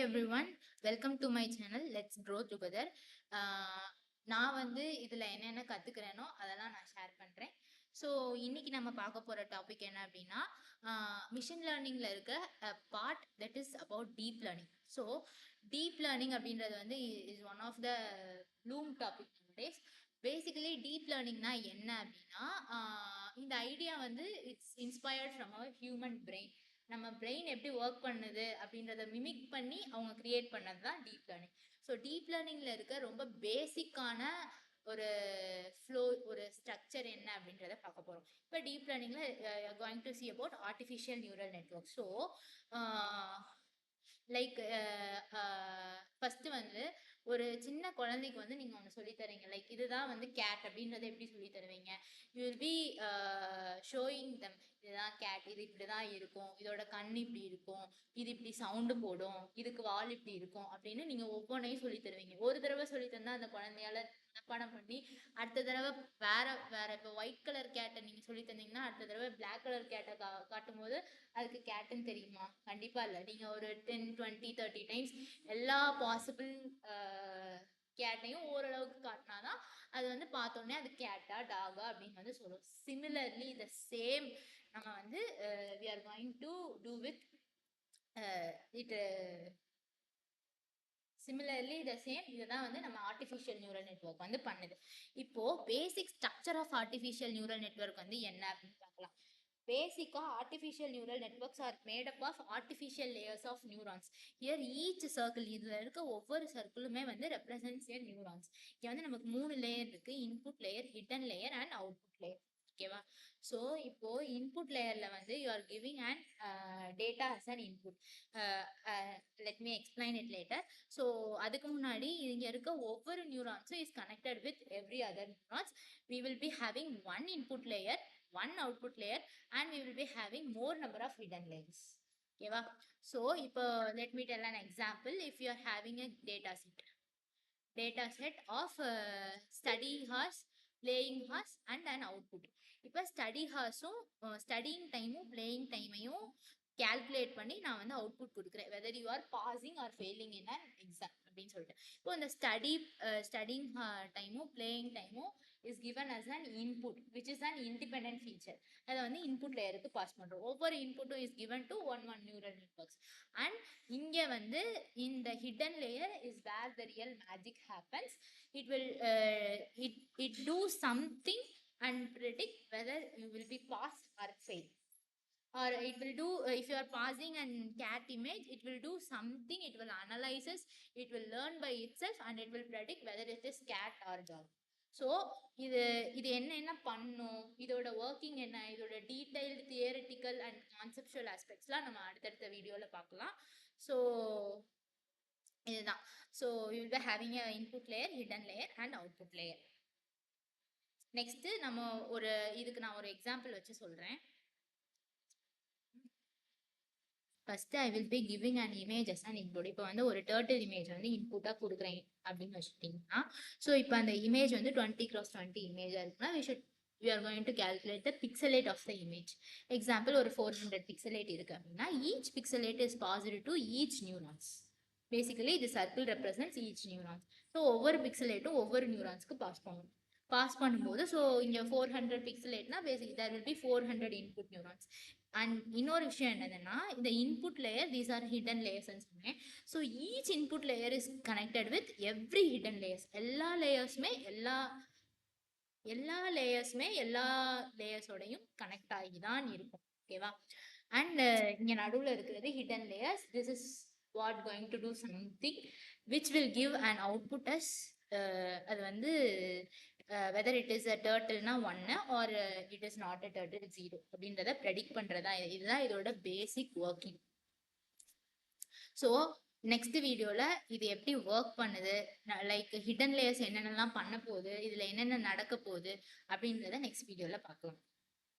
everyone, welcome to my channel. Let's grow together. நான் வந்து இதில் என்னென்ன கற்றுக்கிறேனோ அதெல்லாம் நான் ஷேர் பண்ணுறேன். ஸோ இன்னைக்கு நம்ம பார்க்க போகிற டாபிக் என்ன அப்படின்னா மிஷின் லேர்னிங்கில் இருக்க part that is about deep learning. So deep learning அப்படின்றது வந்து is one of the bloom topic days. Basically deep லேர்னிங்னா என்ன அப்படின்னா இந்த ஐடியா வந்து it's inspired from our human brain. நம்ம பிரெயின் எப்படி ஒர்க் பண்ணுது அப்படின்றத மிமிக் பண்ணி அவங்க கிரியேட் பண்ணது தான் டீப் லேர்னிங். ஸோ டீப் லேர்னிங்கில் இருக்க ரொம்ப பேசிக்கான ஒரு ஃப்ளோ, ஒரு ஸ்ட்ரக்சர் என்ன அப்படின்றத பார்க்க போகிறோம். இப்போ டீப் லேர்னிங்கில் going to see about artificial neural network. So like first வந்து ஒரு சின்ன குழந்தைக்கு வந்து நீங்கள் ஒன்று சொல்லித்தரீங்க. லைக் இதுதான் வந்து கேட் அப்படின்றத எப்படி சொல்லி தருவீங்க? யூ வில் பி ஷோயிங் தம், இதுதான் கேட், இது இப்படி தான் இருக்கும், இதோட கண் இப்படி இருக்கும், இது இப்படி சவுண்டு போடும், இதுக்கு வால் இப்படி இருக்கும் அப்படின்னு நீங்கள் ஒவ்வொன்றையும் சொல்லி தருவீங்க. ஒரு தடவை சொல்லி தந்தால் அந்த குழந்தையால மனப்பாடம் பண்ணி அடுத்த தடவை வேற இப்போ ஒயிட் கலர் கேட்டை நீங்கள் சொல்லி தந்தீங்கன்னா அடுத்த தடவை பிளாக் கலர் கேட்டை காட்டும் போது அதுக்கு கேட்டுன்னு தெரியுமா? கண்டிப்பாக இல்லை. நீங்கள் ஒரு 10, 20, 30 டைம்ஸ் எல்லா பாசிபிள் கேட்டையும் ஓரளவுக்கு காட்டினாதான் அது வந்து பார்த்தோன்னே அது கேட்டா டாகா அப்படின்னு வந்து சொல்லும். சிமிலர்லி த சேம் நம்ம வந்து we are going to do with it. Similarly the same இதுதான் வந்து நம்ம ஆர்டிஃபிஷியல் நியூரல் நெட்வொர்க் வந்து பண்ணுது. இப்போ basic structure of artificial neural network வந்து என்ன அப்படின்னு பார்க்கலாம். Basically, artificial neural networks are made up of artificial layers of neurons. Here each circle, இதில் இருக்க ஒவ்வொரு சர்க்கிளுமே வந்து represents a neurons. இங்கே வந்து நமக்கு 3 லேயர் இருக்கு: input layer, hidden layer and output layer. ஓகேவா? ஸோ இப்போ இன்புட் லேயரில் வந்து you are giving and data as an input. Let me explain it later. So அதுக்கு முன்னாடி இங்கே இருக்க ஒவ்வொரு நியூரான்ஸும் is connected with every other neurons. We will be having one input layer, one output layer, and we will be having more number of hidden layers. Okay va? So let me tell an example. If you are having a data set of study hours, playing hours and an output. இப்போ study hours studying time playing time calculate பண்ணி நான் வந்து output கொடுக்குறேன், whether you are passing or failing in an exam அப்படின்னு சொல்லிட்டு. இப்போ இந்த studying டைமும் playing டைமும் is given as an input which is an independent feature. அதை வந்து input லேயருக்கு பாஸ் பண்ணுறோம். ஒவ்வொரு இன்புட்டும் is given to one neural networks. and இங்கே வந்து இந்த hidden layer is where the real magic happens. It will it do something and predict whether you will be passed or fail. Or it will do, if you are passing an cat image, it will do something, it will analyze, it will learn by itself and it will predict whether it is cat or dog. So இது என்ன பண்ணும், இதோட working என்ன, இதோட detailed theoretical and conceptual ஆஸ்பெக்ட்ஸ்லாம் நம்ம அடுத்தடுத்த வீடியோவில் பார்க்கலாம். ஸோ இதுதான். So you will be having a input layer, hidden layer and output layer. Next நம்ம இதுக்கு நான் ஒரு எக்ஸாம்பிள் வச்சு சொல்கிறேன். First I will be giving an image as an input. இப்போ வந்து ஒரு டர்ட்டில் இமேஜ் வந்து இன்புட்டாக கொடுக்குறேன் அப்படின்னு வச்சுட்டிங்கன்னா, ஸோ இப்போ அந்த இமேஜ் வந்து 20x20 இமேஜாக இருக்குன்னா we are going to calculate the pixelate of the image. Example, ஒரு 400 pixelate இருக்கு அப்படின்னா each pixelate is passed to each neurons. Basically the circle represents each neurons. So ஒவ்வொரு பிக்சலேட்டும் ஒவ்வொரு நியூரான்ஸ்க்கு பாஸ் பண்ணும்போது, ஸோ இங்கே 400 பிக்சலேட்னா basic there will be 400 input neurons. And இன்னொரு விஷயம் என்னதுன்னா, இந்த input layer these are hidden லேயர்ஸ்ன்னு சொன்னேன். So each input layer is connected with every hidden layers. எல்லா லேயர்ஸோடையும் கனெக்ட் ஆகி தான் இருக்கும். ஓகேவா? அண்ட் இங்கே நடுவில் இருக்கிறது hidden layers. This is what going to do something which will give and output as. அது வந்து whether it is a turtleனா 1 or it is not a turtle 0 அப்படின்றத ப்ரெடிக்ட் பண்ணுறதா. இதுதான் இதோட பேசிக் ஒர்க்கிங். ஸோ நெக்ஸ்ட் வீடியோவில் இது எப்படி ஒர்க் பண்ணுது, லைக் ஹிடன் லேயர்ஸ் என்னென்னலாம் பண்ண போகுது, இதில் என்னென்ன நடக்க போகுது அப்படின்றத நெக்ஸ்ட் வீடியோவில் பார்க்கலாம்.